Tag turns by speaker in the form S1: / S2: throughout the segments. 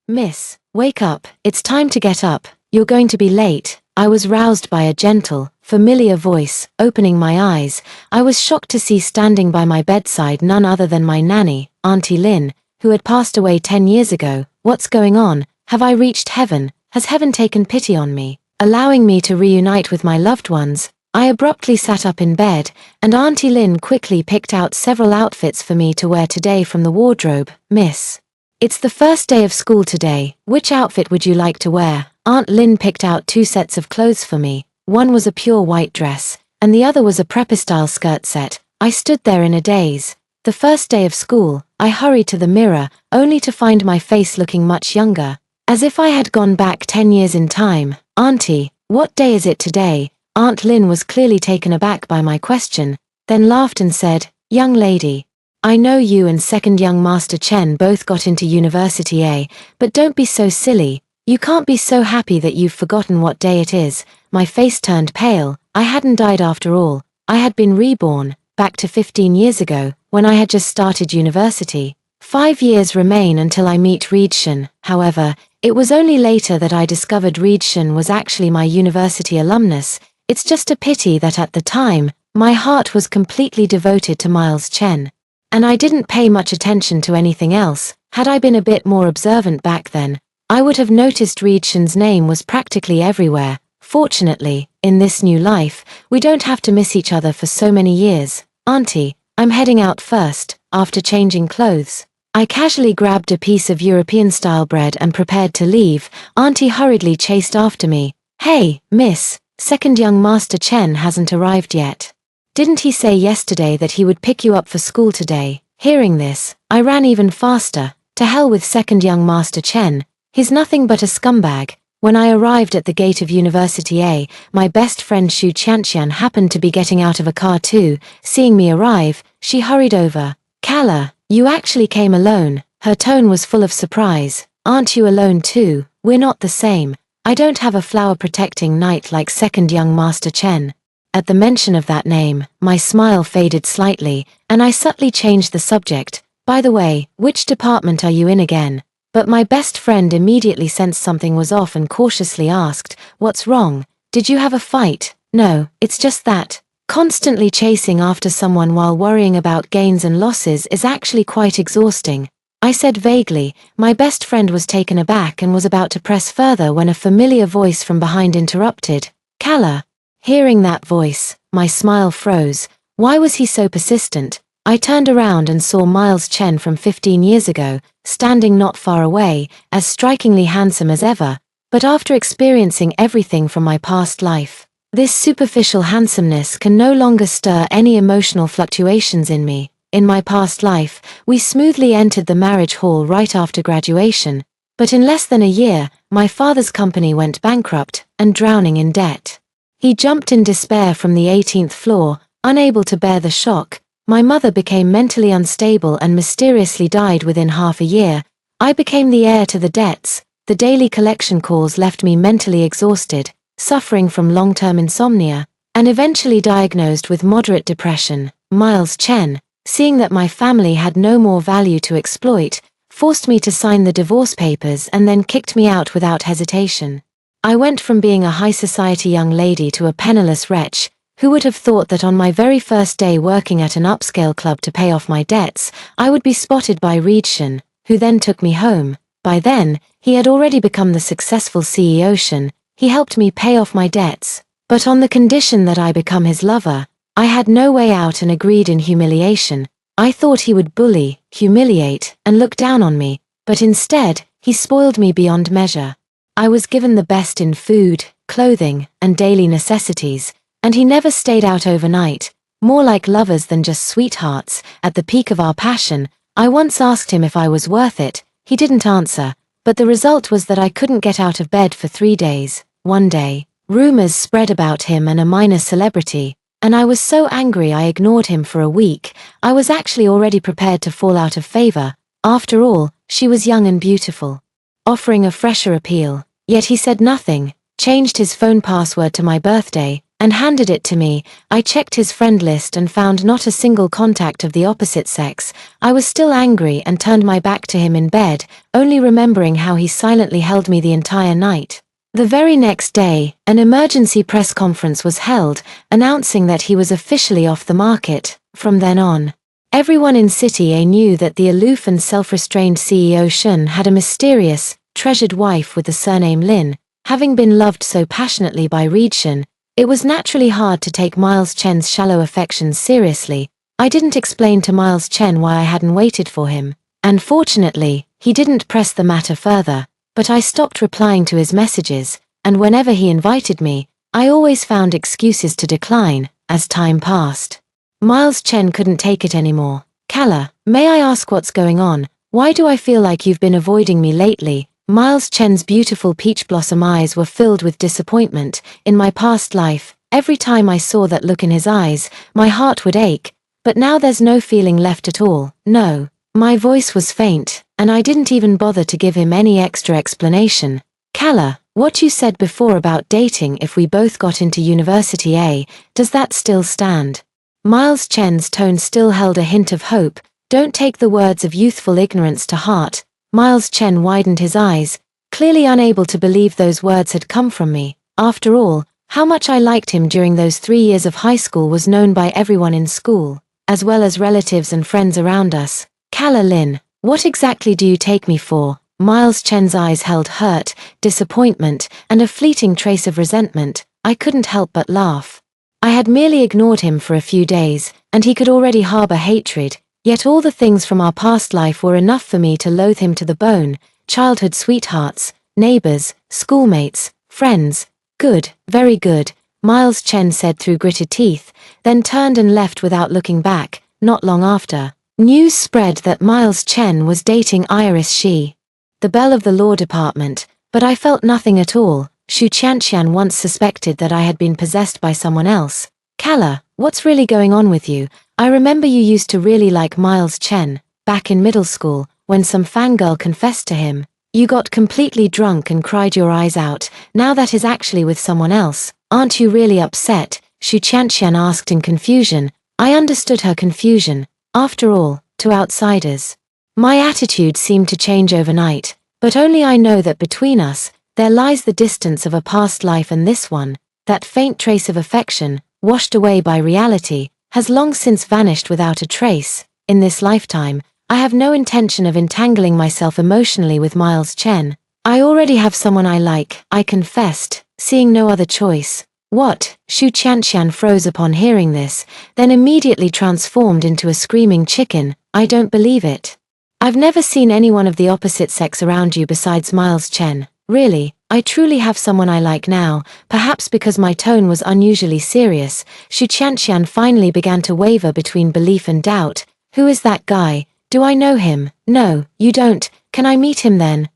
S1: Miss, wake up, it's time to get up, you're going to be late. I was roused by a gentle, familiar voice. Opening my eyes, I was shocked to see standing by my bedside none other than my nanny, Auntie Lynn, who had passed away 10 years ago. What's going on? Have I reached heaven? Has heaven taken pity on me, allowing me to reunite with my loved ones? I abruptly sat up in bed, and Auntie Lynn quickly picked out several outfits for me to wear today from the wardrobe. Miss, it's the first day of school today. Which outfit would you like to wear? Aunt Lynn picked out 2 sets of clothes for me. One was a pure white dress, and the other was a preppy-style skirt set. I stood there in a daze. The first day of school, I hurried to the mirror, only to find my face looking much younger, as if I had gone back 10 years in time. Auntie, what day is it today? Aunt Lynn was clearly taken aback by my question, then laughed and said, "Young lady, I know you and second young Master Chen both got into university, but don't be so silly. You can't be so happy that you've forgotten what day it is." My face turned pale. I hadn't died after all. I had been reborn, back to 15 years ago, when I had just started university. 5 years remain until I meet Reedshan. However, it was only later that I discovered Reedshan was actually my university alumnus. It's just a pity that at the time, my heart was completely devoted to Miles Chen, and I didn't pay much attention to anything else. Had I been a bit more observant back then, I would have noticed Reedshan's name was practically everywhere. Fortunately, in this new life, we don't have to miss each other for so many years. Auntie, I'm heading out first. After changing clothes, I casually grabbed a piece of European-style bread and prepared to leave. Auntie hurriedly chased after me. "Hey, miss, second young Master Chen hasn't arrived yet. Didn't he say yesterday that he would pick you up for school today?" Hearing this, I ran even faster. To hell with second young Master Chen. He's nothing but a scumbag. When I arrived at the gate of University A, my best friend Xu Qianqian happened to be getting out of a car too. Seeing me arrive, she hurried over. "Kala, you actually came alone." Her tone was full of surprise. "Aren't you alone too? We're not the same. I don't have a flower-protecting knight like second young Master Chen." At the mention of that name, my smile faded slightly, and I subtly changed the subject. "By the way, which department are you in again?" But my best friend immediately sensed something was off and cautiously asked, "What's wrong? Did you have a fight?" "No, it's just that constantly chasing after someone while worrying about gains and losses is actually quite exhausting," I said vaguely. My best friend was taken aback and was about to press further when a familiar voice from behind interrupted. "Kala." Hearing that voice, my smile froze. Why was he so persistent? I turned around and saw Miles Chen from 15 years ago, standing not far away, as strikingly handsome as ever, but after experiencing everything from my past life, this superficial handsomeness can no longer stir any emotional fluctuations in me. In my past life, we smoothly entered the marriage hall right after graduation, but in less than a year, my father's company went bankrupt and drowning in debt. He jumped in despair from the 18th floor, unable to bear the shock. My mother became mentally unstable and mysteriously died within half a year. I became the heir to the debts. The daily collection calls left me mentally exhausted, suffering from long-term insomnia, and eventually diagnosed with moderate depression. Miles Chen, seeing that my family had no more value to exploit, forced me to sign the divorce papers and then kicked me out without hesitation. I went from being a high-society young lady to a penniless wretch. Who would have thought that on my very first day working at an upscale club to pay off my debts, I would be spotted by Reedshan, who then took me home. By then, he had already become the successful CEO. He helped me pay off my debts, but on the condition that I become his lover. I had no way out and agreed in humiliation. I thought he would bully, humiliate, and look down on me, but instead, he spoiled me beyond measure. I was given the best in food, clothing, and daily necessities, and he never stayed out overnight, more like lovers than just sweethearts. At the peak of our passion, I once asked him if I was worth it. He didn't answer, but the result was that I couldn't get out of bed for 3 days. One day, rumors spread about him and a minor celebrity, and I was so angry I ignored him for a week. I was actually already prepared to fall out of favor. After all, she was young and beautiful, offering a fresher appeal. Yet he said nothing, changed his phone password to my birthday, and handed it to me. I checked his friend list and found not a single contact of the opposite sex. I was still angry and turned my back to him in bed, only remembering how he silently held me the entire night. The very next day, an emergency press conference was held, announcing that he was officially off the market. From then on, everyone in City A knew that the aloof and self-restrained CEO Shun had a mysterious, treasured wife with the surname Lin. Having been loved so passionately by Reed Shun, it was naturally hard to take Miles Chen's shallow affections seriously. I didn't explain to Miles Chen why I hadn't waited for him, and fortunately, he didn't press the matter further. But I stopped replying to his messages, and whenever he invited me, I always found excuses to decline. As time passed, Miles Chen couldn't take it anymore. "Kala, may I ask what's going on? Why do I feel like you've been avoiding me lately?" Miles Chen's beautiful peach blossom eyes were filled with disappointment. In my past life, every time I saw that look in his eyes, my heart would ache, but now there's no feeling left at all. "No." My voice was faint, and I didn't even bother to give him any extra explanation. "Kala, what you said before about dating if we both got into University A, does that still stand?" Miles Chen's tone still held a hint of hope. "Don't take the words of youthful ignorance to heart." Miles Chen widened his eyes, clearly unable to believe those words had come from me. After all, how much I liked him during those 3 years of high school was known by everyone in school, as well as relatives and friends around us. "Kala Lin, what exactly do you take me for?" Miles Chen's eyes held hurt, disappointment, and a fleeting trace of resentment. I couldn't help but laugh. I had merely ignored him for a few days, and he could already harbor hatred. Yet all the things from our past life were enough for me to loathe him to the bone. Childhood sweethearts, neighbors, schoolmates, friends. "Good, very good," Miles Chen said through gritted teeth, then turned and left without looking back. Not long after, news spread that Miles Chen was dating Iris Shi, the belle of the law department, but I felt nothing at all. Xu Qianqian once suspected that I had been possessed by someone else. "Kala, what's really going on with you? I remember you used to really like Miles Chen, back in middle school, when some fangirl confessed to him. You got completely drunk and cried your eyes out. Now that he's actually with someone else, aren't you really upset?" Xu Qianqian asked in confusion. I understood her confusion. After all, to outsiders, my attitude seemed to change overnight, but only I know that between us, there lies the distance of a past life, and this one, that faint trace of affection, washed away by reality, has long since vanished without a trace. In this lifetime, I have no intention of entangling myself emotionally with Miles Chen. I already have someone I like, I confessed, seeing no other choice. "What?" Xu Qianqian froze upon hearing this, then immediately transformed into a screaming chicken. "I don't believe it. I've never seen anyone of the opposite sex around you besides Miles Chen. Really, I truly have someone I like now." Perhaps because my tone was unusually serious, Xu Qianqian finally began to waver between belief and doubt. "Who is that guy? Do I know him?" "No, you don't. Can I meet him then?"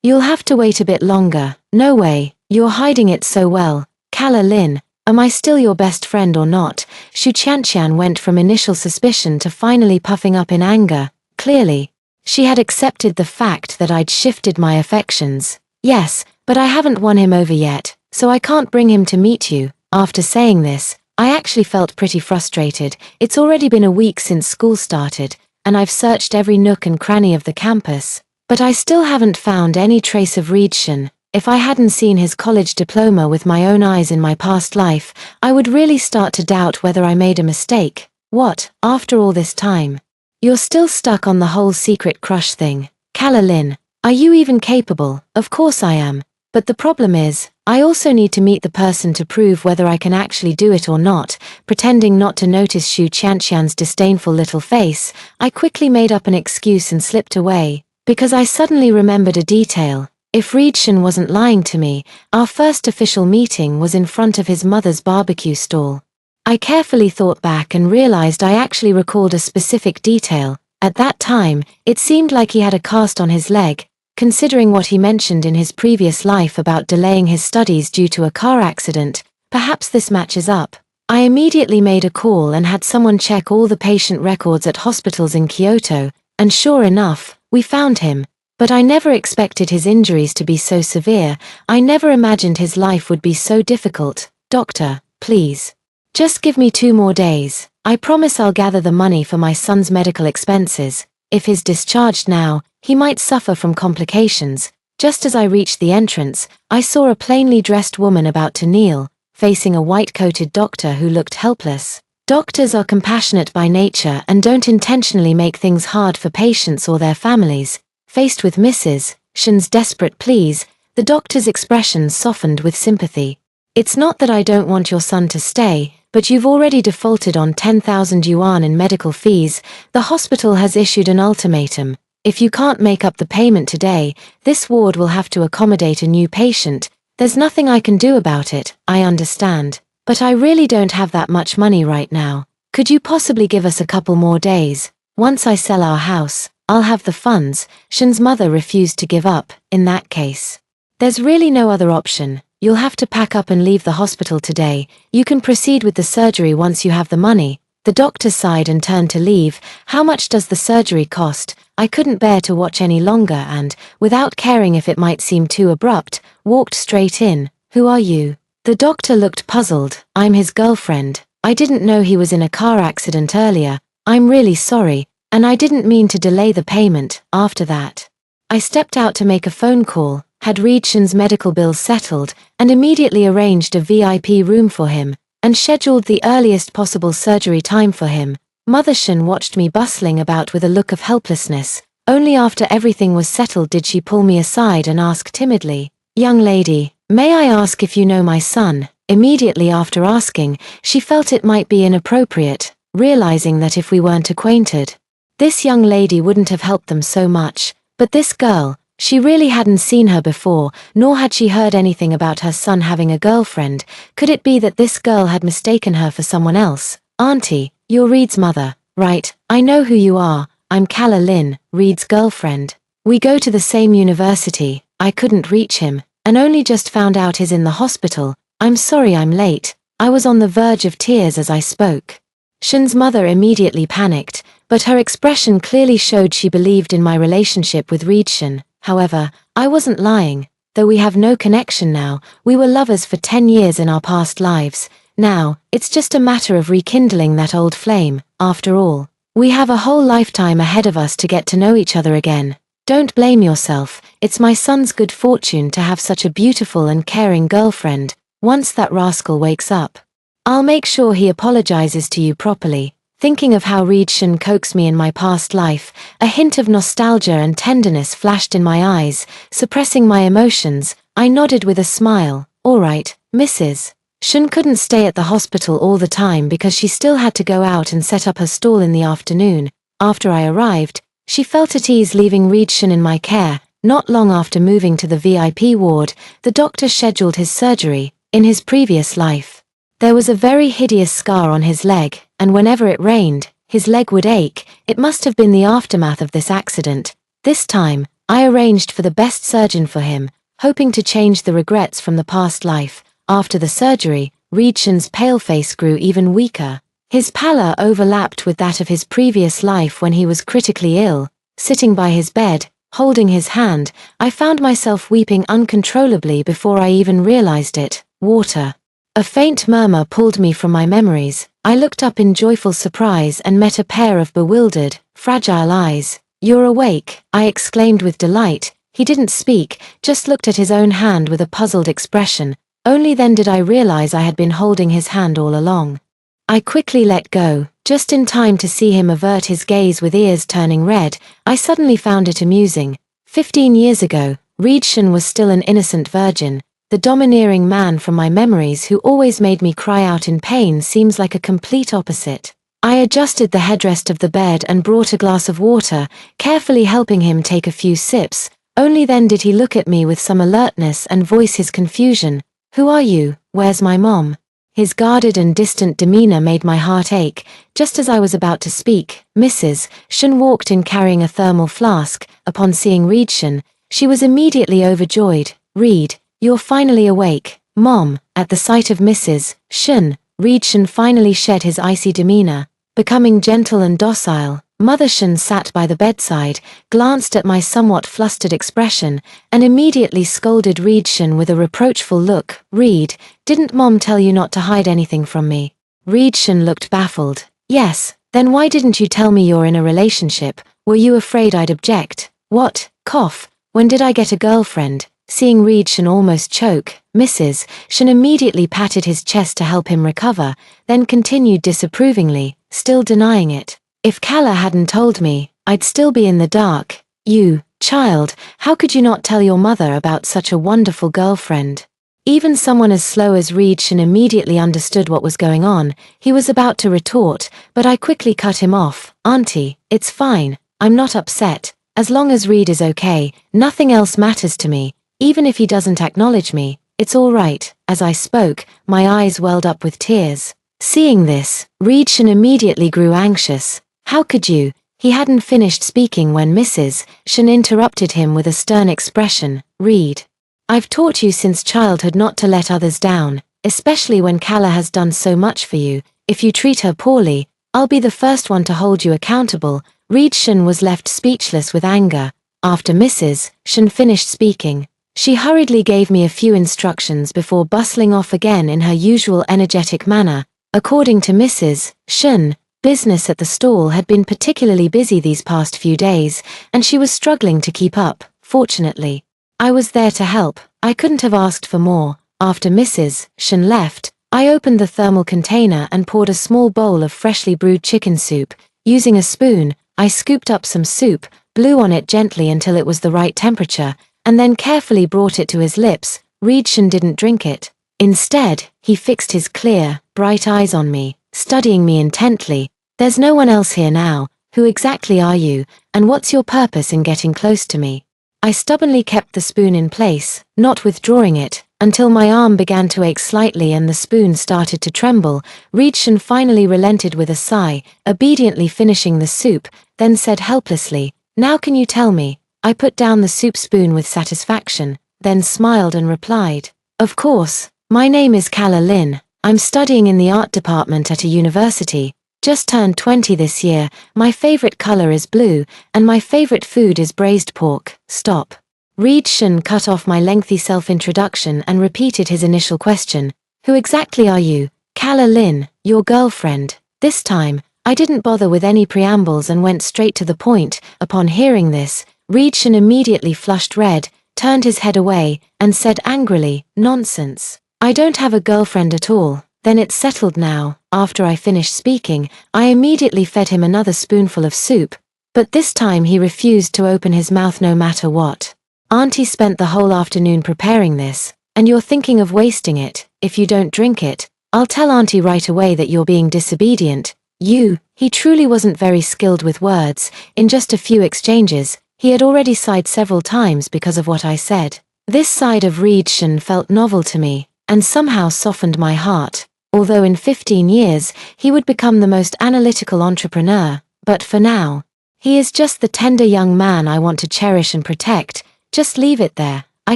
S1: You'll have to wait a bit longer." "No way, you're hiding it so well." "Kala Lin, am I still your best friend or not?" Xu Qianqian went from initial suspicion to finally puffing up in anger. Clearly, she had accepted the fact that I'd shifted my affections. "Yes, but I haven't won him over yet, so I can't bring him to meet you." After saying this, I actually felt pretty frustrated. It's already been a week since school started, and I've searched every nook and cranny of the campus, but I still haven't found any trace of Reed Shun. If I hadn't seen his college diploma with my own eyes in my past life, I would really start to doubt whether I made a mistake. "What, after all this time? You're still stuck on the whole secret crush thing. Kala Lin, are you even capable?" "Of course I am. But the problem is, I also need to meet the person to prove whether I can actually do it or not." Pretending not to notice Xu Qianqian's disdainful little face, I quickly made up an excuse and slipped away, because I suddenly remembered a detail. If Reed Shun wasn't lying to me, our first official meeting was in front of his mother's barbecue stall. I carefully thought back and realized I actually recalled a specific detail. At that time, it seemed like he had a cast on his leg, considering what he mentioned in his previous life about delaying his studies due to a car accident. Perhaps this matches up. I immediately made a call and had someone check all the patient records at hospitals in Kyoto, and sure enough, we found him. But I never expected his injuries to be so severe. I never imagined his life would be so difficult. "Doctor, please. Just give me 2 more days. I promise I'll gather the money for my son's medical expenses. If he's discharged now, he might suffer from complications. Just as I reached the entrance, I saw a plainly dressed woman about to kneel, facing a white-coated doctor who looked helpless. Doctors are compassionate by nature and don't intentionally make things hard for patients or their families. Faced with Mrs. Shen's desperate pleas, the doctor's expression softened with sympathy. It's not that I don't want your son to stay, but you've already defaulted on 10,000 yuan in medical fees. The hospital has issued an ultimatum. If you can't make up the payment today, this ward will have to accommodate a new patient. There's nothing I can do about it, I understand. But I really don't have that much money right now. Could you possibly give us a couple more days? Once I sell our house, I'll have the funds. Shen's mother refused to give up. In that case, there's really no other option. You'll have to pack up and leave the hospital today. You can proceed with the surgery once you have the money. The doctor sighed and turned to leave. How much does the surgery cost? I couldn't bear to watch any longer and, without caring if it might seem too abrupt, walked straight in. Who are you? The doctor looked puzzled. I'm his girlfriend. I didn't know he was in a car accident earlier. I'm really sorry, and I didn't mean to delay the payment. After that, I stepped out to make a phone call, had Reed Shen's medical bills settled, and immediately arranged a VIP room for him, and scheduled the earliest possible surgery time for him. Mother Shen watched me bustling about with a look of helplessness. Only after everything was settled did she pull me aside and ask timidly, "Young lady, may I ask if you know my son?" Immediately after asking, she felt it might be inappropriate, realizing that if we weren't acquainted, this young lady wouldn't have helped them so much. But this girl, she really hadn't seen her before, nor had she heard anything about her son having a girlfriend. Could it be that this girl had mistaken her for someone else? "Auntie, you're Reed's mother, right? I know who you are. I'm Kala Lin, Reed's girlfriend. We go to the same university. I couldn't reach him, and only just found out he's in the hospital. I'm sorry I'm late." I was on the verge of tears as I spoke. Shen's mother immediately panicked, but her expression clearly showed she believed in my relationship with Reed Shen. However, I wasn't lying. Though we have no connection now, we were lovers for 10 years in our past lives. Now, it's just a matter of rekindling that old flame. After all, we have a whole lifetime ahead of us to get to know each other again. Don't blame yourself. It's my son's good fortune to have such a beautiful and caring girlfriend. Once that rascal wakes up, I'll make sure he apologizes to you properly. Thinking of how Reed Shen coaxed me in my past life, a hint of nostalgia and tenderness flashed in my eyes. Suppressing my emotions, I nodded with a smile. "All right, Mrs. Shen couldn't stay at the hospital all the time because she still had to go out and set up her stall in the afternoon. After I arrived, she felt at ease leaving Reed Shen in my care. Not long after moving to the VIP ward, the doctor scheduled his surgery. In his previous life, there was a very hideous scar on his leg, and whenever it rained, his leg would ache. It must have been the aftermath of this accident. This time, I arranged for the best surgeon for him, hoping to change the regrets from the past life. After the surgery, Reed Shen's pale face grew even weaker. His pallor overlapped with that of his previous life when he was critically ill. Sitting by his bed, holding his hand, I found myself weeping uncontrollably before I even realized it. Water. A faint murmur pulled me from my memories. I looked up in joyful surprise and met a pair of bewildered, fragile eyes. "You're awake," I exclaimed with delight. He didn't speak, just looked at his own hand with a puzzled expression. Only then did I realize I had been holding his hand all along. I quickly let go, just in time to see him avert his gaze with ears turning red. I suddenly found it amusing. 15 years ago, Reed Shen was still an innocent virgin. The domineering man from my memories who always made me cry out in pain seems like a complete opposite. I adjusted the headrest of the bed and brought a glass of water, carefully helping him take a few sips. Only then did he look at me with some alertness and voice his confusion. "Who are you? Where's my mom?" His guarded and distant demeanor made my heart ache. Just as I was about to speak, Mrs. Shen walked in carrying a thermal flask. Upon seeing Reed Shen, she was immediately overjoyed. "Reed, you're finally awake, Mom." At the sight of Mrs. Shen, Reed Shen finally shed his icy demeanor, becoming gentle and docile. Mother Shan sat by the bedside, glanced at my somewhat flustered expression, and immediately scolded Reed Shan with a reproachful look. "Reed, didn't Mom tell you not to hide anything from me?" Reed Shan looked baffled. "Yes, then why didn't you tell me you're in a relationship? Were you afraid I'd object?" "What? Cough. When did I get a girlfriend?" Seeing Reed Shan almost choke, Mrs. Shan immediately patted his chest to help him recover, then continued disapprovingly, still denying it. "If Kala hadn't told me, I'd still be in the dark. You, child, how could you not tell your mother about such a wonderful girlfriend?" Even someone as slow as Reed Shan immediately understood what was going on. He was about to retort, but I quickly cut him off. "Auntie, it's fine. I'm not upset. As long as Reed is okay, nothing else matters to me. Even if he doesn't acknowledge me, it's all right." As I spoke, my eyes welled up with tears. Seeing this, Reed Shan immediately grew anxious. "How could you?" He hadn't finished speaking when Mrs. Shan interrupted him with a stern expression. "Reed, I've taught you since childhood not to let others down, especially when Kala has done so much for you. If you treat her poorly, I'll be the first one to hold you accountable." Reed Shan was left speechless with anger. After Mrs. Shan finished speaking, she hurriedly gave me a few instructions before bustling off again in her usual energetic manner. According to Mrs. Shan, business at the stall had been particularly busy these past few days, and she was struggling to keep up. Fortunately, I was there to help. I couldn't have asked for more. After Mrs. Shan left, I opened the thermal container and poured a small bowl of freshly brewed chicken soup. Using a spoon, I scooped up some soup, blew on it gently until it was the right temperature, and then carefully brought it to his lips. Reed Shan didn't drink it. Instead, he fixed his clear, bright eyes on me, studying me intently. "There's no one else here now. Who exactly are you, and what's your purpose in getting close to me?" I stubbornly kept the spoon in place, not withdrawing it, until my arm began to ache slightly and the spoon started to tremble. Reed Shan finally relented with a sigh, obediently finishing the soup, then said helplessly, "Now can you tell me?" I put down the soup spoon with satisfaction, then smiled and replied, "Of course. My name is Kala Lin. I'm studying in the art department at a university. Just turned 20 this year. My favorite color is blue, and my favorite food is braised pork." Stop. Reed Shan cut off my lengthy self-introduction and repeated his initial question. "Who exactly are you?" "Kala Lin, your girlfriend." This time, I didn't bother with any preambles and went straight to the point. Upon hearing this, Reed Shan immediately flushed red, turned his head away, and said angrily, "Nonsense. I don't have a girlfriend at all." Then it's settled now. After I finished speaking, I immediately fed him another spoonful of soup, but this time he refused to open his mouth no matter what. "Auntie spent the whole afternoon preparing this, and you're thinking of wasting it. If you don't drink it, I'll tell Auntie right away that you're being disobedient." He truly wasn't very skilled with words. In just a few exchanges, he had already sighed several times because of what I said. This side of Reed Shan felt novel to me, and somehow softened my heart. Although in 15 years, he would become the most analytical entrepreneur, but for now, he is just the tender young man I want to cherish and protect. Just leave it there. I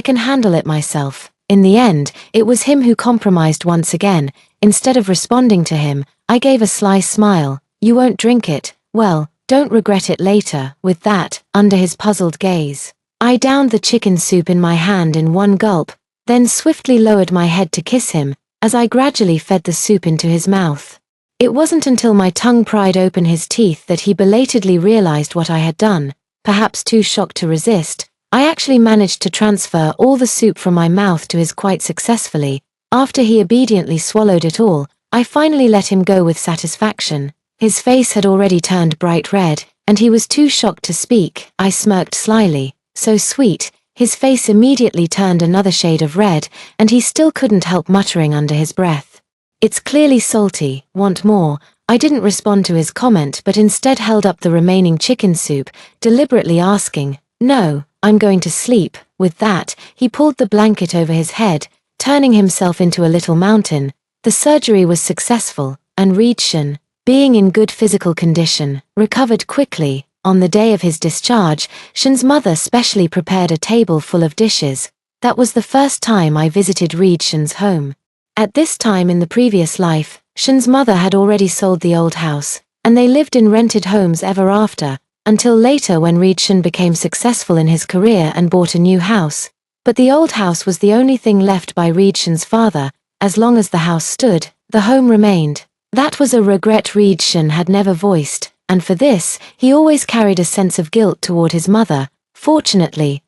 S1: can handle it myself. In the end, it was him who compromised once again. Instead of responding to him, I gave a sly smile. "You won't drink it? Well, don't regret it later." With that, under his puzzled gaze, I downed the chicken soup in my hand in one gulp, then swiftly lowered my head to kiss him, as I gradually fed the soup into his mouth. It wasn't until my tongue pried open his teeth that he belatedly realized what I had done. Perhaps too shocked to resist, I actually managed to transfer all the soup from my mouth to his quite successfully. After he obediently swallowed it all, I finally let him go with satisfaction. His face had already turned bright red, and he was too shocked to speak. I smirked slyly. So sweet. His face immediately turned another shade of red, and he still couldn't help muttering under his breath, "It's clearly salty. Want more?" I didn't respond to his comment but instead held up the remaining chicken soup, deliberately asking, "No, I'm going to sleep." With that, he pulled the blanket over his head, turning himself into a little mountain. The surgery was successful, and Reed Shan, being in good physical condition, recovered quickly. On the day of his discharge, Shan's mother specially prepared a table full of dishes. That was the first time I visited Reed Shan's home. At this time in the previous life, Shan's mother had already sold the old house, and they lived in rented homes ever after, until later when Reed became successful in his career and bought a new house. But the old house was the only thing left by Reed's father. As long as the house stood, the home remained. That was a regret Reed had never voiced, and for this, he always carried a sense of guilt toward his mother. Fortunately,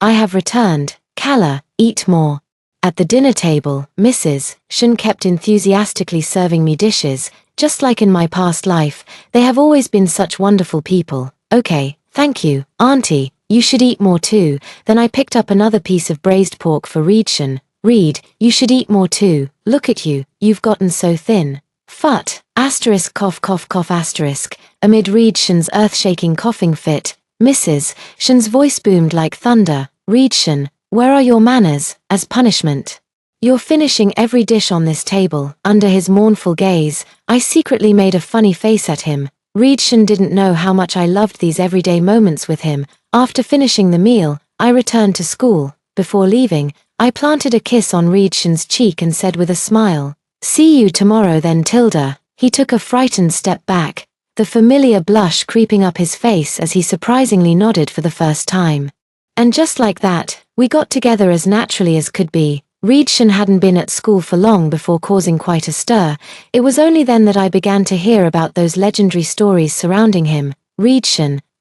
S1: I have returned. Calla, eat more. At the dinner table, Mrs. Shun kept enthusiastically serving me dishes. Just like in my past life, they have always been such wonderful people. Okay, thank you, Auntie, you should eat more too. Then I picked up another piece of braised pork for Reed. Reed, you should eat more too. Look at you, you've gotten so thin. Phut, asterisk cough cough cough asterisk. Amid Reed earth-shaking coughing fit, Mrs. Shun's voice boomed like thunder. Reed, where are your manners, as punishment? You're finishing every dish on this table. Under his mournful gaze, I secretly made a funny face at him. Reed didn't know how much I loved these everyday moments with him. After finishing the meal, I returned to school. Before leaving, I planted a kiss on Reed's cheek and said with a smile, "See you tomorrow then, Tilda." He took a frightened step back, the familiar blush creeping up his face as he surprisingly nodded for the first time. And just like that, we got together as naturally as could be. Reed hadn't been at school for long before causing quite a stir. It was only then that I began to hear about those legendary stories surrounding him. Reed,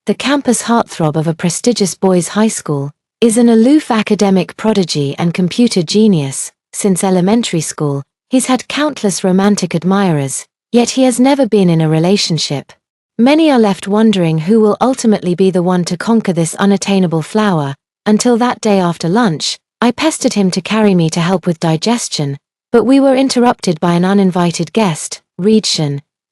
S1: the campus heartthrob of a prestigious boys' high school, is an aloof academic prodigy and computer genius. Since elementary school, he's had countless romantic admirers, yet he has never been in a relationship. Many are left wondering who will ultimately be the one to conquer this unattainable flower. Until that day after lunch, I pestered him to carry me to help with digestion, but we were interrupted by an uninvited guest. Reed,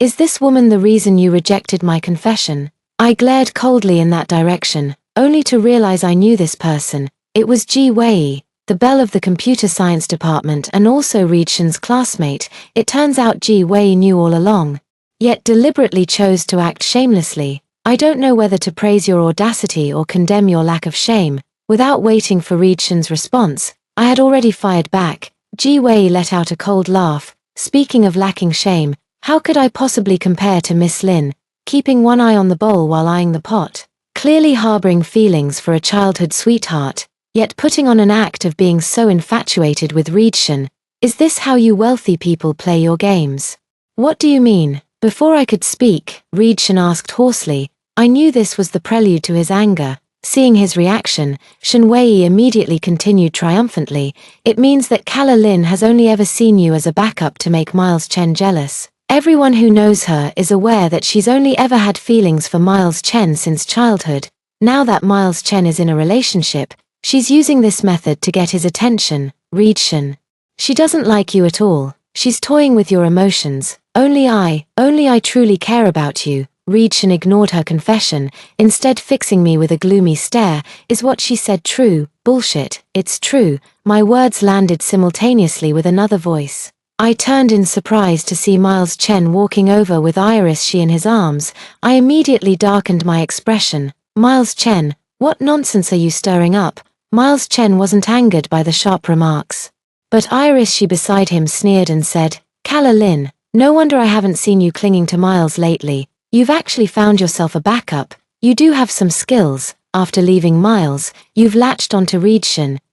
S1: is this woman the reason you rejected my confession? I glared coldly in that direction, only to realize I knew this person. It was Ji Wei, the belle of the computer science department and also Reed's classmate. It turns out Ji Wei knew all along, yet deliberately chose to act shamelessly. I don't know whether to praise your audacity or condemn your lack of shame. Without waiting for Reed's response, I had already fired back. Ji Wei let out a cold laugh. Speaking of lacking shame, how could I possibly compare to Miss Lin, keeping one eye on the bowl while eyeing the pot? Clearly harboring feelings for a childhood sweetheart, yet putting on an act of being so infatuated with Reed. Is this how you wealthy people play your games? What do you mean? Before I could speak, Reed asked hoarsely. I knew this was the prelude to his anger. Seeing his reaction, Shen Wei immediately continued triumphantly, "It means that Calla Lin has only ever seen you as a backup to make Miles Chen jealous. Everyone who knows her is aware that she's only ever had feelings for Miles Chen since childhood. Now that Miles Chen is in a relationship, she's using this method to get his attention." Reed, she doesn't like you at all. She's toying with your emotions. Only I truly care about you." Reed ignored her confession, instead fixing me with a gloomy stare. Is what she said true? Bullshit. It's true. My words landed simultaneously with another voice. I turned in surprise to see Miles Chen walking over with Iris in his arms. I immediately darkened my expression. Miles Chen, what nonsense are you stirring up? Miles Chen wasn't angered by the sharp remarks. But Iris beside him sneered and said, "Calla Lin, no wonder I haven't seen you clinging to Miles lately. You've actually found yourself a backup. You do have some skills. After leaving Miles, you've latched onto Reed.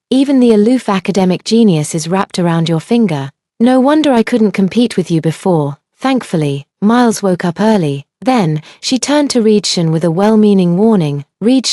S1: Even the aloof academic genius is wrapped around your finger. No wonder I couldn't compete with you before." Thankfully, Miles woke up early. Then, she turned to Reed with a well-meaning warning. "Reed,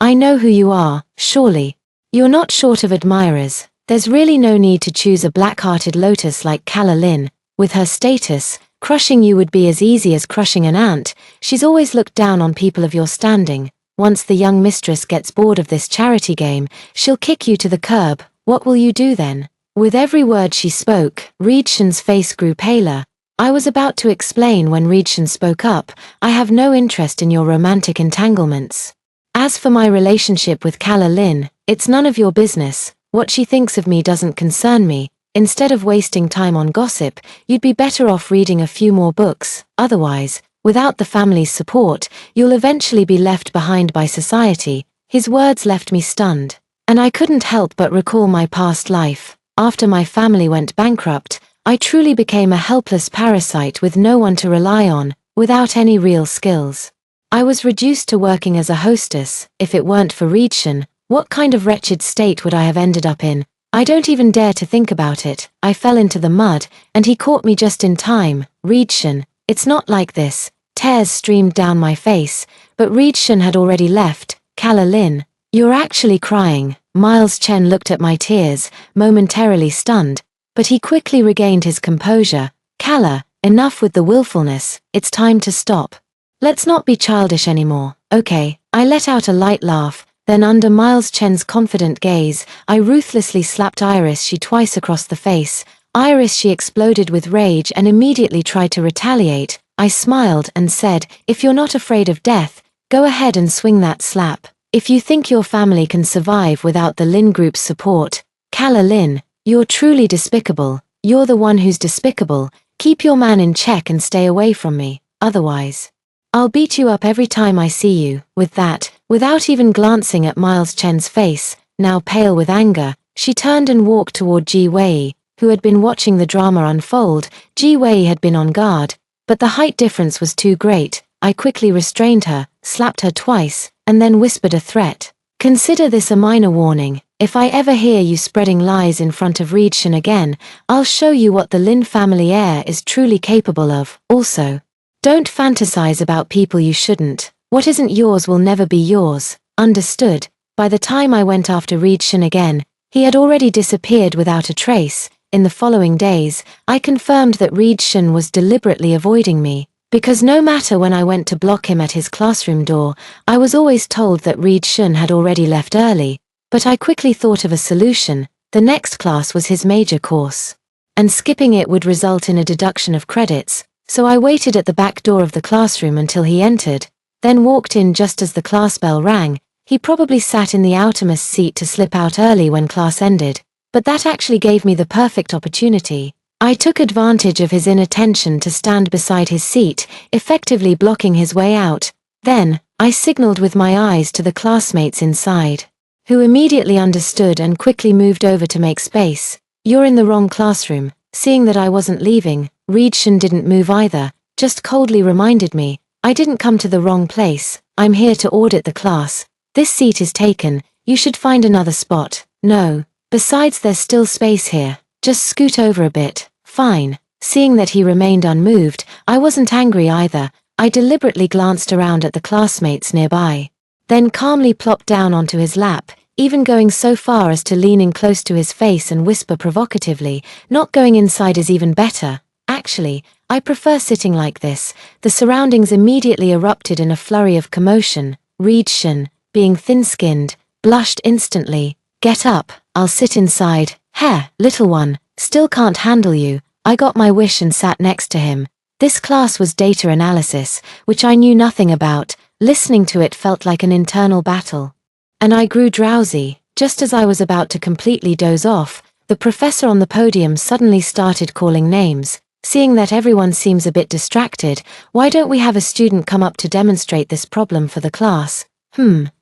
S1: I know who you are, surely. You're not short of admirers. There's really no need to choose a black-hearted lotus like Calla Lin. With her status, crushing you would be as easy as crushing an ant. She's always looked down on people of your standing. Once the young mistress gets bored of this charity game, she'll kick you to the curb. What will you do then?" With every word she spoke, Reed's face grew paler. I was about to explain when Reed spoke up, "I have no interest in your romantic entanglements. As for my relationship with Calla Lin, it's none of your business. What she thinks of me doesn't concern me. Instead of wasting time on gossip, you'd be better off reading a few more books. Otherwise, without the family's support, you'll eventually be left behind by society." His words left me stunned, and I couldn't help but recall my past life. After my family went bankrupt, I truly became a helpless parasite with no one to rely on. without any real skills. I was reduced to working as a hostess. If it weren't for Redshin, what kind of wretched state would I have ended up in? I don't even dare to think about it. I fell into the mud, and he caught me just in time. Redshin, it's not like this. Tears streamed down my face, but Redshin had already left. Kala Lin, you're actually crying. Miles Chen looked at my tears, momentarily stunned, but he quickly regained his composure. Kala, enough with the willfulness, it's time to stop. Let's not be childish anymore, okay? I let out a light laugh, then under Miles Chen's confident gaze, I ruthlessly slapped Iris she twice across the face. Iris she exploded with rage and immediately tried to retaliate. I smiled and said, if you're not afraid of death, go ahead and swing that slap. If you think your family can survive without the Lin Group's support, Kala Lin, you're truly despicable. You're the one who's despicable. Keep your man in check and stay away from me, otherwise I'll beat you up every time I see you. With that, without even glancing at Miles Chen's face, now pale with anger, she turned and walked toward Ji Wei, who had been watching the drama unfold. Ji Wei had been on guard, but the height difference was too great. I quickly restrained her, slapped her twice, and then whispered a threat. Consider this a minor warning. If I ever hear you spreading lies in front of Redshin again, I'll show you what the Lin family heir is truly capable of. Also, don't fantasize about people you shouldn't. What isn't yours will never be yours. Understood? By the time I went after Redshin again, he had already disappeared without a trace. In the following days, I confirmed that Redshin was deliberately avoiding me, because no matter when I went to block him at his classroom door, I was always told that Redshin had already left early. But I quickly thought of a solution. The next class was his major course, and skipping it would result in a deduction of credits. So I waited at the back door of the classroom until he entered, then walked in just as the class bell rang. He probably sat in the outermost seat to slip out early when class ended, but that actually gave me the perfect opportunity. I took advantage of his inattention to stand beside his seat, effectively blocking his way out. Then, I signaled with my eyes to the classmates inside, who immediately understood and quickly moved over to make space. You're in the wrong classroom. Seeing that I wasn't leaving, Redshin didn't move either, just coldly reminded me, I didn't come to the wrong place. I'm here to audit the class. This seat is taken. You should find another spot. No. Besides, there's still space here. Just scoot over a bit. Fine. Seeing that he remained unmoved, I wasn't angry either. I deliberately glanced around at the classmates nearby, then calmly plopped down onto his lap, even going so far as to lean in close to his face and whisper provocatively, not going inside is even better. Actually, I prefer sitting like this. The surroundings immediately erupted in a flurry of commotion. Redshin, being thin-skinned, blushed instantly. Get up, I'll sit inside. Heh, little one, still can't handle you. I got my wish and sat next to him. This class was data analysis, which I knew nothing about. Listening to it felt like an internal battle. And I grew drowsy. Just as I was about to completely doze off, the professor on the podium suddenly started calling names. Seeing that everyone seems a bit distracted, why don't we have a student come up to demonstrate this problem for the class?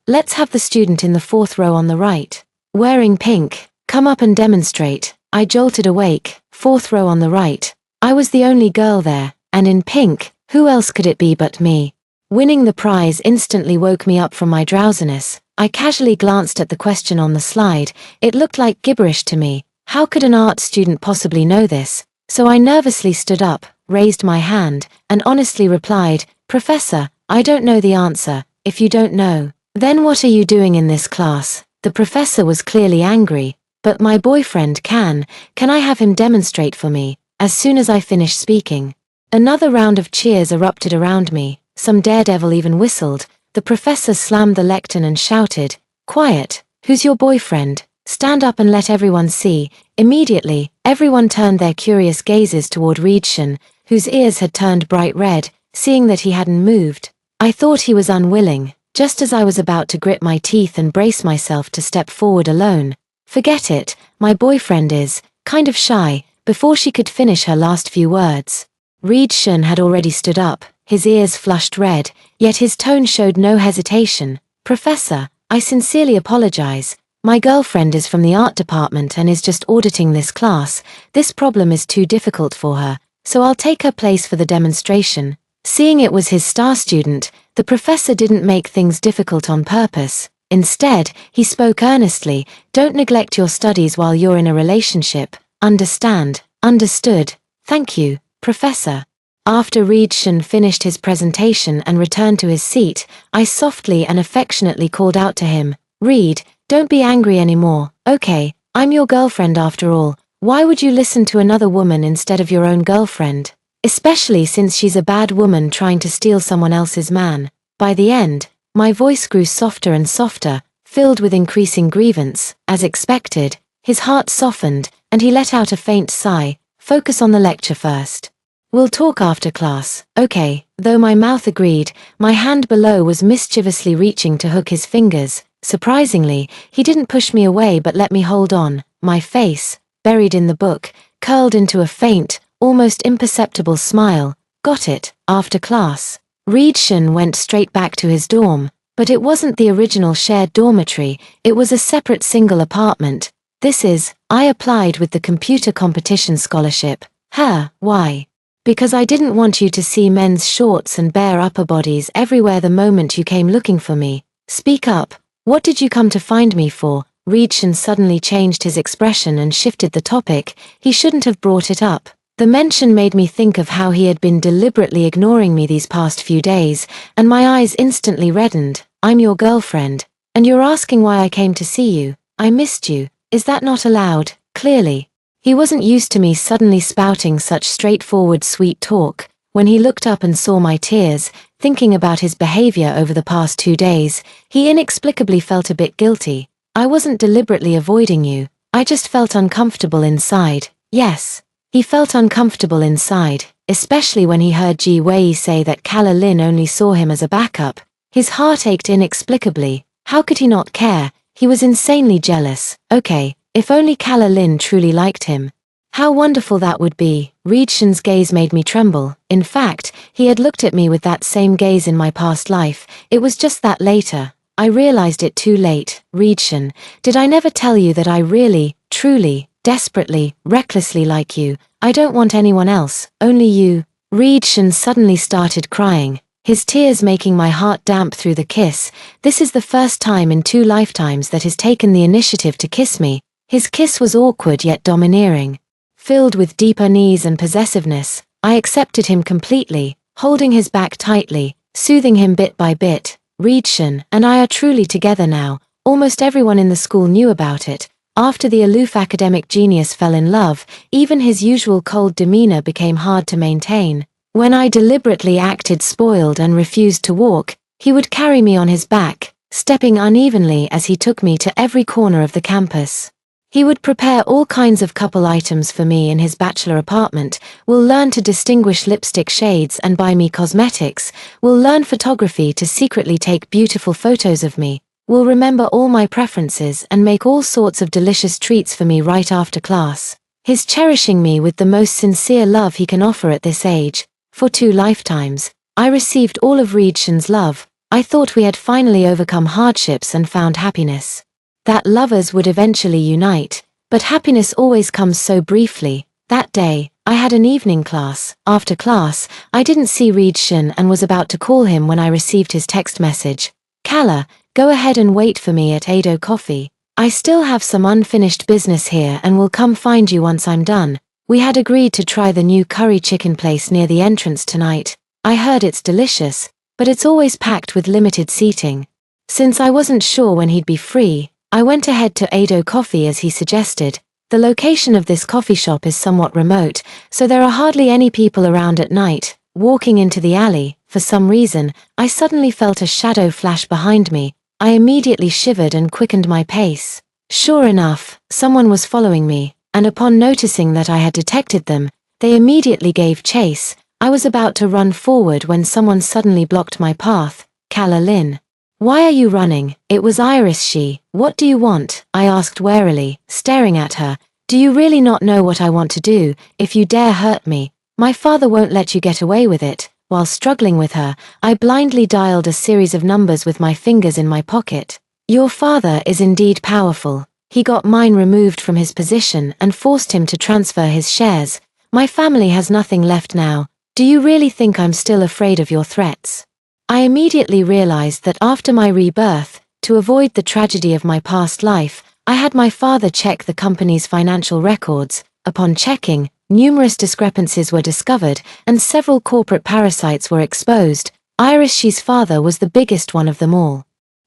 S1: Let's have the student in the fourth row on the right, wearing pink. Come up and demonstrate. I jolted awake. Fourth row on the right. I was the only girl there, and in pink. Who else could it be but me? Winning the prize instantly woke me up from my drowsiness. I casually glanced at the question on the slide. It looked like gibberish to me. How could an art student possibly know this? So I nervously stood up, raised my hand, and honestly replied, Professor, I don't know the answer. If you don't know, then what are you doing in this class? The professor was clearly angry. But my boyfriend can I have him demonstrate for me? As soon as I finished speaking, another round of cheers erupted around me. Some daredevil even whistled. The professor slammed the lectern and shouted, Quiet, who's your boyfriend? Stand up and let everyone see. Immediately, everyone turned their curious gazes toward Redshin, whose ears had turned bright red. Seeing that he hadn't moved, I thought he was unwilling. Just as I was about to grit my teeth and brace myself to step forward alone. Forget it, my boyfriend is kind of shy. Before she could finish her last few words, Redshin had already stood up, his ears flushed red, yet his tone showed no hesitation. Professor, I sincerely apologize. My girlfriend is from the art department and is just auditing this class. This problem is too difficult for her, so I'll take her place for the demonstration. Seeing it was his star student, the professor didn't make things difficult on purpose. Instead, he spoke earnestly, "Don't neglect your studies while you're in a relationship. Understand?" "Understood. Thank you, Professor." After Reborn finished his presentation and returned to his seat, I softly and affectionately called out to him, "Reed, don't be angry anymore, okay? I'm your girlfriend after all. Why would you listen to another woman instead of your own girlfriend? Especially since she's a bad woman trying to steal someone else's man." By the end, my voice grew softer and softer, filled with increasing grievance. As expected, his heart softened, and he let out a faint sigh. "Focus on the lecture first. We'll talk after class, okay?" Though my mouth agreed, my hand below was mischievously reaching to hook his fingers. Surprisingly, he didn't push me away but let me hold on. My face, buried in the book, curled into a faint, almost imperceptible smile. "Got it." After class, Reborn went straight back to his dorm, but it wasn't the original shared dormitory, it was a separate single apartment. I applied with the computer competition scholarship. Why? Because I didn't want you to see men's shorts and bare upper bodies everywhere the moment you came looking for me. Speak up. What did you come to find me for? Reborn suddenly changed his expression and shifted the topic. He shouldn't have brought it up. The mention made me think of how he had been deliberately ignoring me these past few days, and my eyes instantly reddened. "I'm your girlfriend, and you're asking why I came to see you. I missed you. Is that not allowed?" Clearly, he wasn't used to me suddenly spouting such straightforward sweet talk. When he looked up and saw my tears, thinking about his behavior over the past 2 days, he inexplicably felt a bit guilty. "I wasn't deliberately avoiding you. I just felt uncomfortable inside." Yes. He felt uncomfortable inside, especially when he heard Ji Wei say that Kala Lin only saw him as a backup. His heart ached inexplicably. How could he not care? He was insanely jealous. Okay, if only Kala Lin truly liked him. How wonderful that would be. Reborn's gaze made me tremble. In fact, he had looked at me with that same gaze in my past life. It was just that later I realized it too late. "Reborn, did I never tell you that I really, truly, desperately, recklessly like you? I don't want anyone else, only you." Reborn suddenly started crying, his tears making my heart damp through the kiss. This is the first time in 2 lifetimes that he's taken the initiative to kiss me. His kiss was awkward yet domineering. Filled with deep unease and possessiveness, I accepted him completely, holding his back tightly, soothing him bit by bit. "Reborn and I are truly together now." Almost everyone in the school knew about it. After the aloof academic genius fell in love, even his usual cold demeanor became hard to maintain. When I deliberately acted spoiled and refused to walk, he would carry me on his back, stepping unevenly as he took me to every corner of the campus. He would prepare all kinds of couple items for me in his bachelor apartment. We'll learn to distinguish lipstick shades and buy me cosmetics. We'll learn photography to secretly take beautiful photos of me. We'll remember all my preferences and make all sorts of delicious treats for me right after class. He's cherishing me with the most sincere love he can offer at this age. For 2 lifetimes, I received all of Reborn's love. I thought we had finally overcome hardships and found happiness. That lovers would eventually unite, but happiness always comes so briefly. That day, I had an evening class. After class, I didn't see Reborn and was about to call him when I received his text message. "Kala, go ahead and wait for me at Ado Coffee. I still have some unfinished business here and will come find you once I'm done. We had agreed to try the new curry chicken place near the entrance tonight. I heard it's delicious, but it's always packed with limited seating." Since I wasn't sure when he'd be free, I went ahead to Ado Coffee as he suggested. The location of this coffee shop is somewhat remote, so there are hardly any people around at night. Walking into the alley, for some reason, I suddenly felt a shadow flash behind me. I immediately shivered and quickened my pace. Sure enough, someone was following me, and upon noticing that I had detected them, they immediately gave chase. I was about to run forward when someone suddenly blocked my path. "Kala Lin. Why are you running?" It was Iris. "What do you want?" I asked warily, staring at her. "Do you really not know what I want to do? If you dare hurt me, my father won't let you get away with it." While struggling with her, I blindly dialed a series of numbers with my fingers in my pocket. "Your father is indeed powerful. He got mine removed from his position and forced him to transfer his shares. My family has nothing left now. Do you really think I'm still afraid of your threats? I immediately realized that after my rebirth, to avoid the tragedy of my past life, I had my father check the company's financial records. Upon checking, numerous discrepancies were discovered and several corporate parasites were exposed. Irish's father was the biggest one of them all.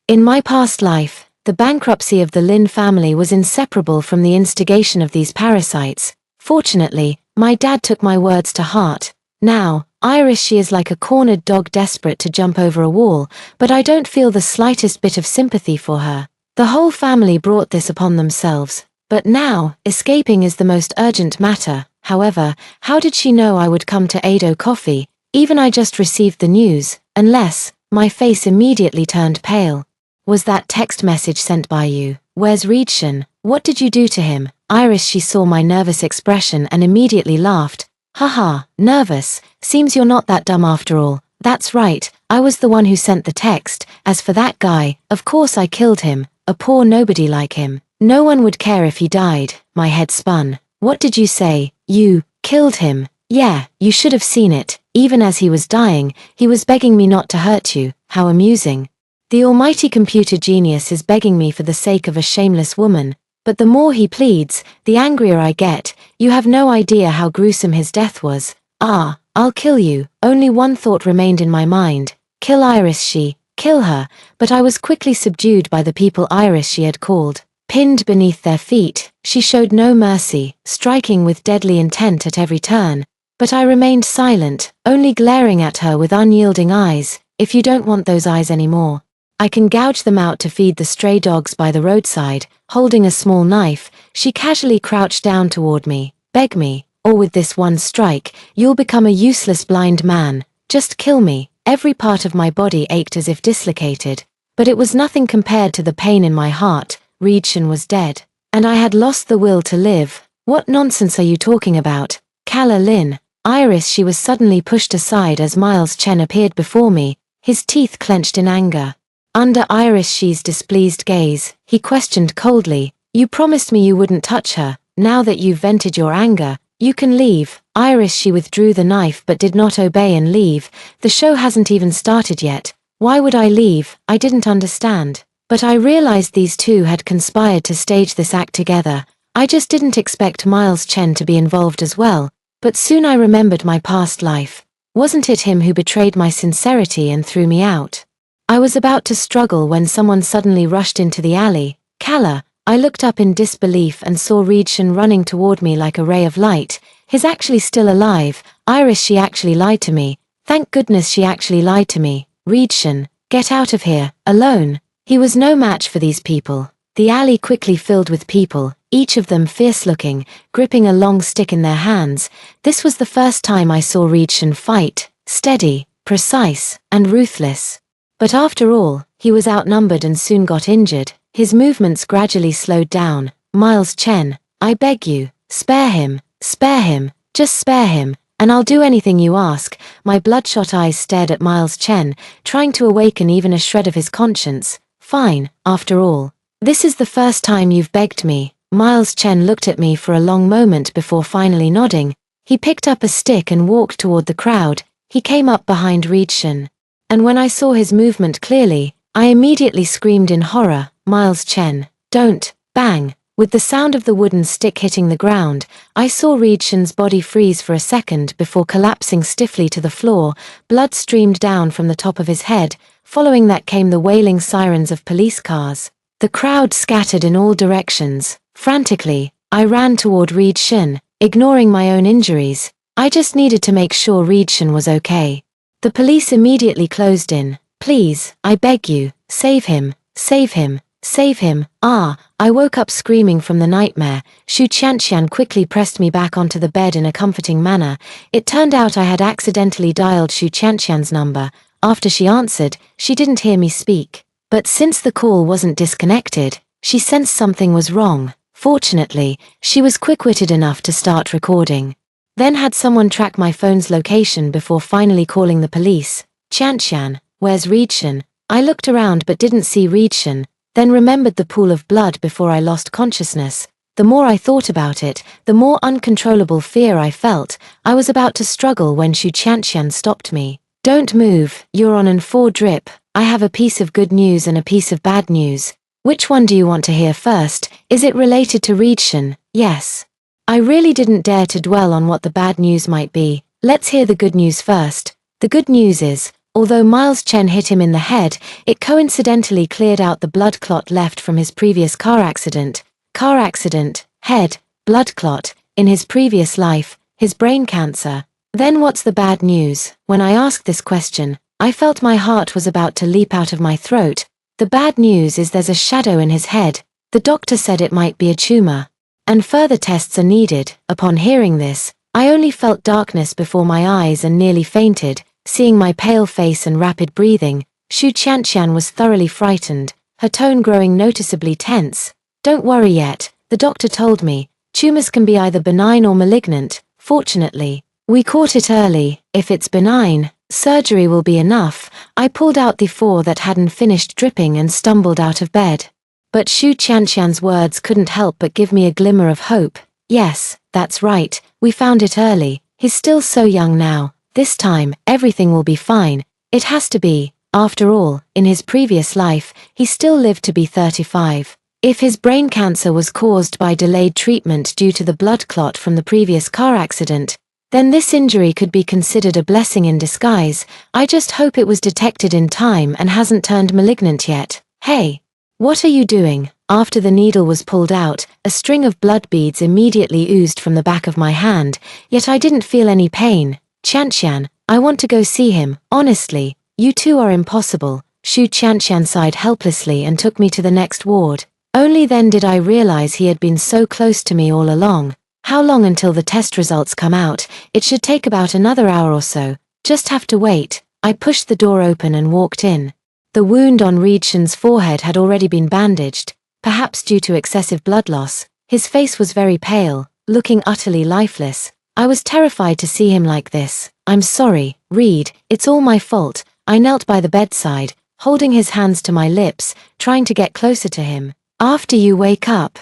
S1: In my past life, the bankruptcy of the Lin family was inseparable from the instigation of these parasites. Fortunately, my dad took my words to heart. Now, Irish is like a cornered dog desperate to jump over a wall, but I don't feel the slightest bit of sympathy for her. The whole family brought this upon themselves. But now, escaping is the most urgent matter. However, how did she know I would come to Ado Coffee? Even I just received the news, unless, my face immediately turned pale. Was that text message sent by you? Where's Reedshan? What did you do to him? Iris, she saw my nervous expression and immediately laughed. Haha, nervous, seems you're not that dumb after all. That's right, I was the one who sent the text. As for that guy, of course I killed him, a poor nobody like him. No one would care if he died. My head spun. What did you say? You killed him? Yeah, you should have seen it. Even as he was dying, he was begging me not to hurt you. How amusing. The almighty computer genius is begging me for the sake of a shameless woman. But the more he pleads, the angrier I get. You have no idea how gruesome his death was. Ah, I'll kill you. Only one thought remained in my mind. Kill Iris, kill her. But I was quickly subdued by the people Iris she had called. Pinned beneath their feet, she showed no mercy, striking with deadly intent at every turn. But I remained silent, only glaring at her with unyielding eyes. If you don't want those eyes anymore, I can gouge them out to feed the stray dogs by the roadside. Holding a small knife, she casually crouched down toward me. Beg me, or with this one strike, you'll become a useless blind man. Just kill me. Every part of my body ached as if dislocated. But it was nothing compared to the pain in my heart. Reedshan was dead. And I had lost the will to live. What nonsense are you talking about? Kala Lin. Iris, she was suddenly pushed aside as Miles Chen appeared before me, his teeth clenched in anger. Under Irish's displeased gaze, he questioned coldly, you promised me you wouldn't touch her. Now that you've vented your anger, you can leave. Irish, she withdrew the knife but did not obey and leave. The show hasn't even started yet. Why would I leave? I didn't understand. But I realized these two had conspired to stage this act together. I just didn't expect Miles Chen to be involved as well. But soon I remembered my past life. Wasn't it him who betrayed my sincerity and threw me out? I was about to struggle when someone suddenly rushed into the alley. Kala. I looked up in disbelief and saw Reedshan running toward me like a ray of light. He's actually still alive. Iris, she actually lied to me. Thank goodness she actually lied to me. Reedshan, get out of here, alone. He was no match for these people. The alley quickly filled with people, each of them fierce-looking, gripping a long stick in their hands. This was the first time I saw Reedshan fight, steady, precise, and ruthless. But after all, he was outnumbered and soon got injured. His movements gradually slowed down. Miles Chen, I beg you, spare him, just spare him, and I'll do anything you ask. My bloodshot eyes stared at Miles Chen, trying to awaken even a shred of his conscience. Fine, after all. This is the first time you've begged me. Miles Chen looked at me for a long moment before finally nodding. He picked up a stick and walked toward the crowd. He came up behind Reedshan. And when I saw his movement clearly, I immediately screamed in horror, Miles Chen, don't, bang. With the sound of the wooden stick hitting the ground, I saw Reedshan's body freeze for a second before collapsing stiffly to the floor. Blood streamed down from the top of his head. Following that came the wailing sirens of police cars. The crowd scattered in all directions. Frantically, I ran toward Reedshan, ignoring my own injuries. I just needed to make sure Reedshan was okay. The police immediately closed in. Please, I beg you, save him, save him, save him. Ah, I woke up screaming from the nightmare. Xu Qianqian quickly pressed me back onto the bed in a comforting manner. It turned out I had accidentally dialed Xu Qianqian's number. After she answered, she didn't hear me speak. But since the call wasn't disconnected, she sensed something was wrong. Fortunately, she was quick-witted enough to start recording. Then had someone track my phone's location before finally calling the police. Qianqian, where's Reedshan? I looked around but didn't see Reedshan, then remembered the pool of blood before I lost consciousness. The more I thought about it, the more uncontrollable fear I felt. I was about to struggle when Shu Qianqian stopped me. Don't move, you're on an 4 drip. I have a piece of good news and a piece of bad news. Which one do you want to hear first? Is it related to Reborn? Yes. I really didn't dare to dwell on what the bad news might be. Let's hear the good news first. The good news is, although Miles Chen hit him in the head, it coincidentally cleared out the blood clot left from his previous car accident. Car accident, head, blood clot, in his previous life, his brain cancer. Then what's the bad news? When I asked this question, I felt my heart was about to leap out of my throat. The bad news is there's a shadow in his head. The doctor said it might be a tumor. And further tests are needed. Upon hearing this, I only felt darkness before my eyes and nearly fainted. Seeing my pale face and rapid breathing, Shu Qianqian was thoroughly frightened, her tone growing noticeably tense. Don't worry yet, the doctor told me. Tumors can be either benign or malignant. Fortunately, we caught it early. If it's benign, surgery will be enough. I pulled out the 4 that hadn't finished dripping and stumbled out of bed. But Shu Qianqian's words couldn't help but give me a glimmer of hope. Yes, that's right, we found it early. He's still so young now. This time, everything will be fine. It has to be. After all, in his previous life, he still lived to be 35. If his brain cancer was caused by delayed treatment due to the blood clot from the previous car accident, then this injury could be considered a blessing in disguise. I just hope it was detected in time and hasn't turned malignant yet. Hey, what are you doing? After the needle was pulled out, a string of blood beads immediately oozed from the back of my hand, yet I didn't feel any pain. Qianqian, I want to go see him. Honestly, you two are impossible. Shu Qianqian sighed helplessly and took me to the next ward. Only then did I realize he had been so close to me all along. How long until the test results come out? It should take about another hour or so. Just have to wait. I pushed the door open and walked in. The wound on Reborn's forehead had already been bandaged, perhaps due to excessive blood loss. His face was very pale, looking utterly lifeless. I was terrified to see him like this. I'm sorry, Reed, it's all my fault. I knelt by the bedside, holding his hands to my lips, trying to get closer to him. After you wake up,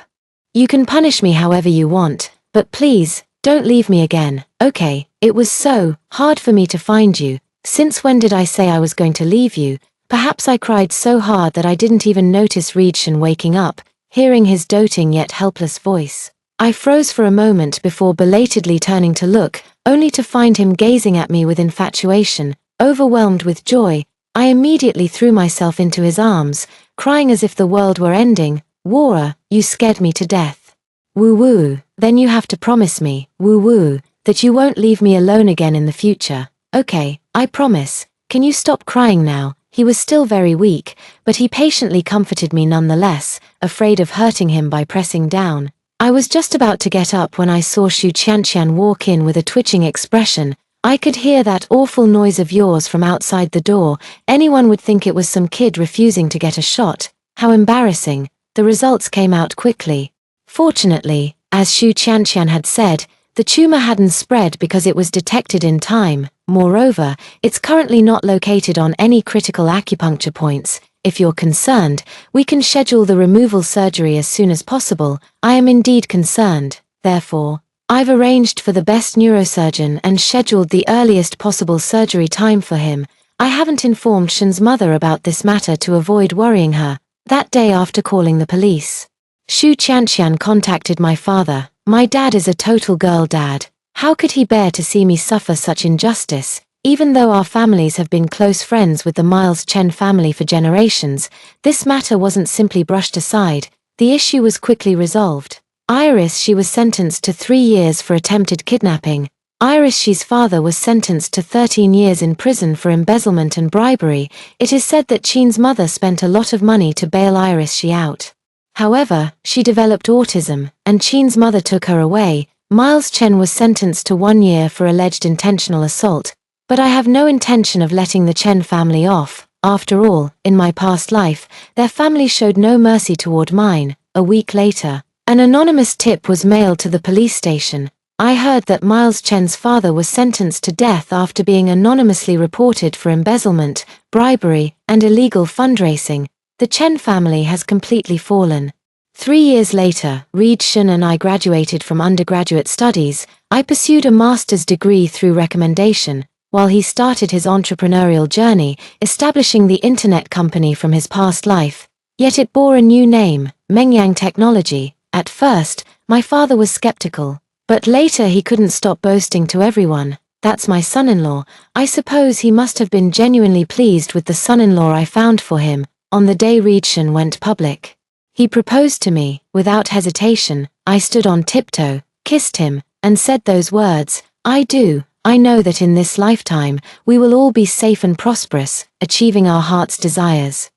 S1: you can punish me however you want, but please, don't leave me again. Okay, it was so hard for me to find you. Since when did I say I was going to leave you? Perhaps I cried so hard that I didn't even notice Reborn waking up, hearing his doting yet helpless voice. I froze for a moment before belatedly turning to look, only to find him gazing at me with infatuation. Overwhelmed with joy, I immediately threw myself into his arms, crying as if the world were ending. Wara, you scared me to death. Woo-woo, then you have to promise me, woo-woo, that you won't leave me alone again in the future. Okay, I promise. Can you stop crying now? He was still very weak, but he patiently comforted me nonetheless, afraid of hurting him by pressing down. I was just about to get up when I saw Shu Qianqian walk in with a twitching expression. I could hear that awful noise of yours from outside the door. Anyone would think it was some kid refusing to get a shot. How embarrassing. The results came out quickly. Fortunately, as Shu Qianqian had said, the tumor hadn't spread because it was detected in time. Moreover, it's currently not located on any critical acupuncture points. If you're concerned, we can schedule the removal surgery as soon as possible. I am indeed concerned. Therefore, I've arranged for the best neurosurgeon and scheduled the earliest possible surgery time for him. I haven't informed Shen's mother about this matter to avoid worrying her. That day after calling the police, Shu Qianqian contacted my father. My dad is a total girl dad. How could he bear to see me suffer such injustice? Even though our families have been close friends with the Miles Chen family for generations, this matter wasn't simply brushed aside. The issue was quickly resolved. Iris Shi was sentenced to 3 years for attempted kidnapping. Iris Shi's father was sentenced to 13 years in prison for embezzlement and bribery. It is said that Qin's mother spent a lot of money to bail Iris Shi out. However, she developed autism, and Qin's mother took her away. Miles Chen was sentenced to 1 year for alleged intentional assault. But I have no intention of letting the Chen family off. After all, in my past life, their family showed no mercy toward mine. A week later, an anonymous tip was mailed to the police station. I heard that Miles Chen's father was sentenced to death after being anonymously reported for embezzlement, bribery, and illegal fundraising. The Chen family has completely fallen. 3 years later, Reborn and I graduated from undergraduate studies. I pursued a master's degree through recommendation, while he started his entrepreneurial journey, establishing the internet company from his past life. Yet it bore a new name, Mengyang Technology. At first, my father was skeptical, but later he couldn't stop boasting to everyone, "That's my son-in-law." I suppose he must have been genuinely pleased with the son-in-law I found for him. On the day Reborn went public, he proposed to me, without hesitation. I stood on tiptoe, kissed him, and said those words, "I do. I know that in this lifetime, we will all be safe and prosperous, achieving our heart's desires."